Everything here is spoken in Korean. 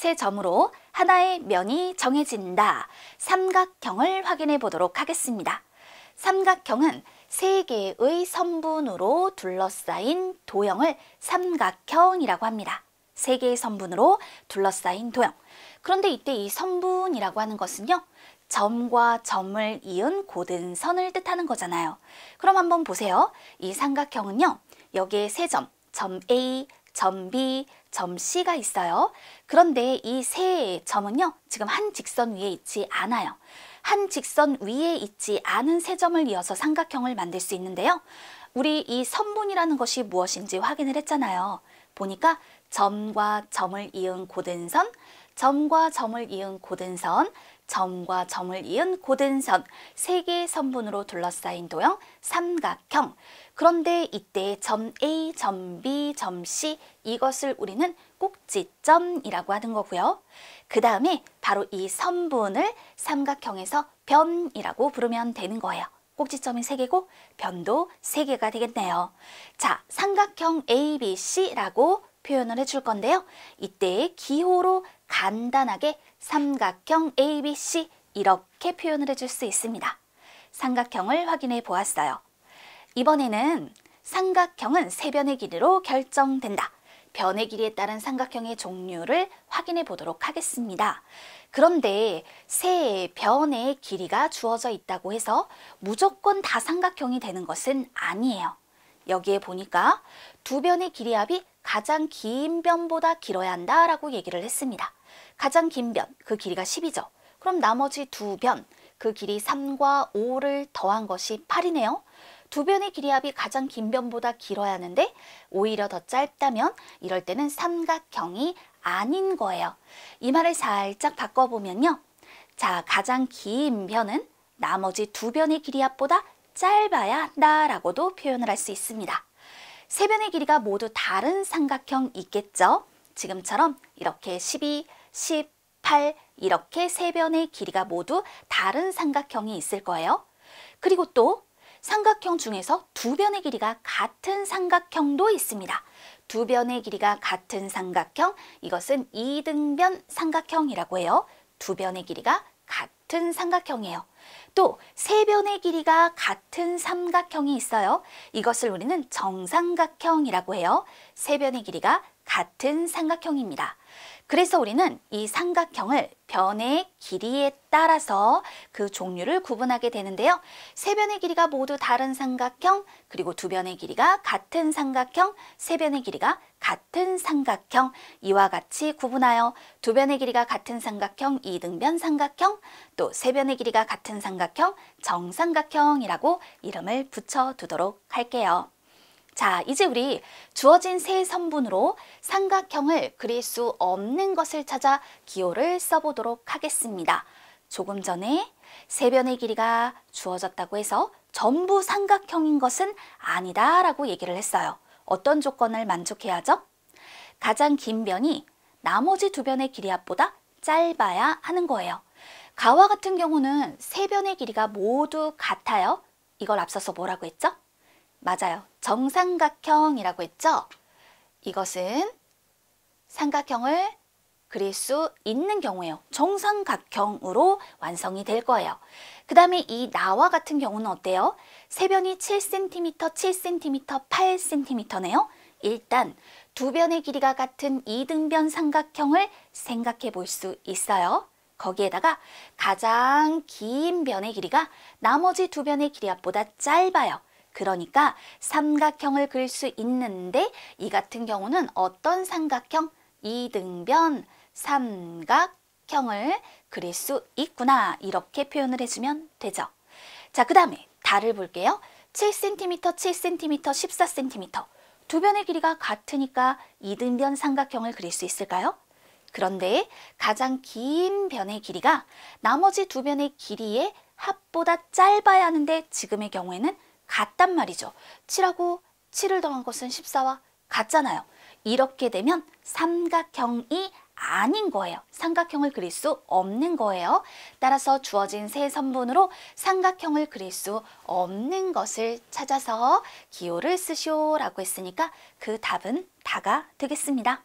세 점으로 하나의 면이 정해진다. 삼각형을 확인해 보도록 하겠습니다. 삼각형은 세 개의 선분으로 둘러싸인 도형을 삼각형이라고 합니다. 세 개의 선분으로 둘러싸인 도형. 그런데 이때 이 선분이라고 하는 것은요, 점과 점을 이은 고든 선을 뜻하는 거잖아요. 그럼 한번 보세요. 이 삼각형은요, 여기에 세 점, 점 A, 점 B, 점 C가 있어요. 그런데 이 세 점은요, 지금 한 직선 위에 있지 않아요. 한 직선 위에 있지 않은 세 점을 이어서 삼각형을 만들 수 있는데요. 우리 이 선분이라는 것이 무엇인지 확인을 했잖아요. 보니까 점과 점을 이은 고든선, 점과 점을 이은 고든선, 점과 점을 이은 고든선, 세 개의 선분으로 둘러싸인 도형 삼각형. 그런데 이때 점 A, 점 B, 점 C 이것을 우리는 꼭지점이라고 하는 거고요. 그 다음에 바로 이 선분을 삼각형에서 변이라고 부르면 되는 거예요. 꼭지점이 3개고 변도 3개가 되겠네요. 자, 삼각형 ABC라고 표현을 해줄 건데요. 이때 기호로 간단하게 삼각형 ABC 이렇게 표현을 해줄 수 있습니다. 삼각형을 확인해 보았어요. 이번에는 삼각형은 세 변의 길이로 결정된다. 변의 길이에 따른 삼각형의 종류를 확인해 보도록 하겠습니다. 그런데 세 변의 길이가 주어져 있다고 해서 무조건 다 삼각형이 되는 것은 아니에요. 여기에 보니까 두 변의 길이 합이 가장 긴 변보다 길어야 한다라고 얘기를 했습니다. 가장 긴 변, 그 길이가 10이죠. 그럼 나머지 두 변, 그 길이 3과 5를 더한 것이 8이네요. 두 변의 길이 합이 가장 긴 변보다 길어야 하는데 오히려 더 짧다면 이럴 때는 삼각형이 아닌 거예요. 이 말을 살짝 바꿔보면요. 자, 가장 긴 변은 나머지 두 변의 길이 합보다 짧아야 한다라고도 표현을 할 수 있습니다. 세 변의 길이가 모두 다른 삼각형 있겠죠? 지금처럼 이렇게 12, 18 이렇게 세 변의 길이가 모두 다른 삼각형이 있을 거예요. 그리고 또 삼각형 중에서 두 변의 길이가 같은 삼각형도 있습니다. 두 변의 길이가 같은 삼각형, 이것은 이등변 삼각형이라고 해요. 두 변의 길이가 같은 삼각형이에요. 또 세 변의 길이가 같은 삼각형이 있어요. 이것을 우리는 정삼각형이라고 해요. 세 변의 길이가 같은 삼각형입니다. 그래서 우리는 이 삼각형을 변의 길이에 따라서 그 종류를 구분하게 되는데요. 세 변의 길이가 모두 다른 삼각형, 그리고 두 변의 길이가 같은 삼각형, 세 변의 길이가 같은 삼각형, 이와 같이 구분하여 두 변의 길이가 같은 삼각형, 이등변 삼각형, 또 세 변의 길이가 같은 삼각형, 정삼각형이라고 이름을 붙여두도록 할게요. 자, 이제 우리 주어진 세 선분으로 삼각형을 그릴 수 없는 것을 찾아 기호를 써보도록 하겠습니다. 조금 전에 세 변의 길이가 주어졌다고 해서 전부 삼각형인 것은 아니다 라고 얘기를 했어요. 어떤 조건을 만족해야죠? 가장 긴 변이 나머지 두 변의 길이 합보다 짧아야 하는 거예요. 가와 같은 경우는 세 변의 길이가 모두 같아요. 이걸 앞서서 뭐라고 했죠? 맞아요. 정삼각형이라고 했죠? 이것은 삼각형을 그릴 수 있는 경우예요. 정삼각형으로 완성이 될 거예요. 그 다음에 이 나와 같은 경우는 어때요? 세 변이 7cm, 7cm, 8cm네요. 일단 두 변의 길이가 같은 이등변 삼각형을 생각해 볼 수 있어요. 거기에다가 가장 긴 변의 길이가 나머지 두 변의 길이 합보다 짧아요. 그러니까 삼각형을 그릴 수 있는데 이 같은 경우는 어떤 삼각형? 이등변 삼각형을 그릴 수 있구나. 이렇게 표현을 해주면 되죠. 자, 그 다음에 달을 볼게요. 7cm, 7cm, 14cm. 두 변의 길이가 같으니까 이등변 삼각형을 그릴 수 있을까요? 그런데 가장 긴 변의 길이가 나머지 두 변의 길이의 합보다 짧아야 하는데 지금의 경우에는 같단 말이죠. 7하고 7을 더한 것은 14와 같잖아요. 이렇게 되면 삼각형이 아닌 거예요. 삼각형을 그릴 수 없는 거예요. 따라서 주어진 세 선분으로 삼각형을 그릴 수 없는 것을 찾아서 기호를 쓰시오라고 했으니까 그 답은 다가 되겠습니다.